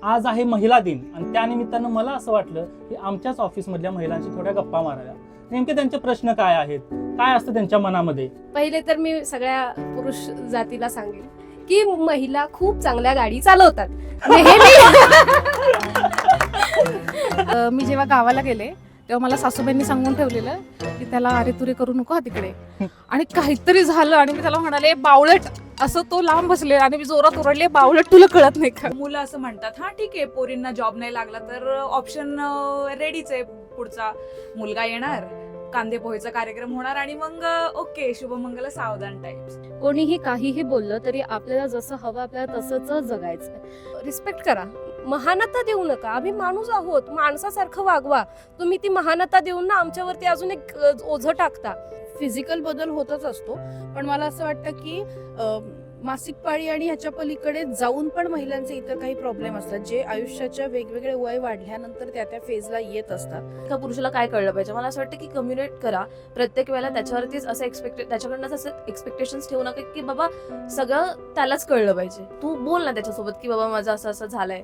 आज आहे महिला दिन आणि त्यानिमित्तानं मला असं वाटलं की आमच्याच ऑफिसमधल्या महिलांशी थोड्या गप्पा माराव्या. नेमके त्यांचे प्रश्न काय आहेत, काय असतं त्यांच्या मनामध्ये. पहिले तर मी सगळ्या पुरुष जातीला सांगेन की महिला खूप चांगल्या गाडी चालवतात. मी जेव्हा गावाला गेले तेव्हा मला सासूबाईंनी सांगून ठेवलेलं की त्याला अरे तुरे करू नको हा तिकडे, आणि काहीतरी झालं आणि मी त्याला म्हणाले बावळट, असं तो लांब बसले आणि मी जोरात ओरडले बावळट तुला कळत नाही का. मुलं असं म्हणतात हा ठीक आहे, पोरींना जॉब नाही लागला तर ऑप्शन रेडीच आहे, पुढचा मुलगा येणार, कांदे पोहेचा कार्यक्रम होणार आणि मग ओके शुभमंगल सावधान टाइप्स. कोणीही काहीही बोललं तरी आपल्याला जसं हवं आपल्याला तसंच जगायचं. रिस्पेक्ट करा, महानता देऊ नका. आम्ही माणूस आहोत, माणसासारखं वागवा. तुम्ही ती महानता देऊन ना आमच्यावरती अजून एक ओझं टाकता. फिजिकल बदल होतच असतो, पण मला असं वाटतं की मासिक पाळी आणि ह्याच्या पलीकडे जाऊन पण महिलांचे इतर काही प्रॉब्लेम असतात जे आयुष्याच्या वेगवेगळे वय वाढल्यानंतर त्या फेजला येत असतात. एका पुरुषाला काय कळलं पाहिजे. मला असं वाटतं की कम्युनिकेट करा प्रत्येक वेळेला, त्याच्यावरतीच असं त्याच्याकडनं असं एक्सपेक्टेशन्स ठेवू नका की बाबा सगळं त्यालाच कळलं पाहिजे. तू बोल ना त्याच्यासोबत की बाबा माझं असं असं झालंय.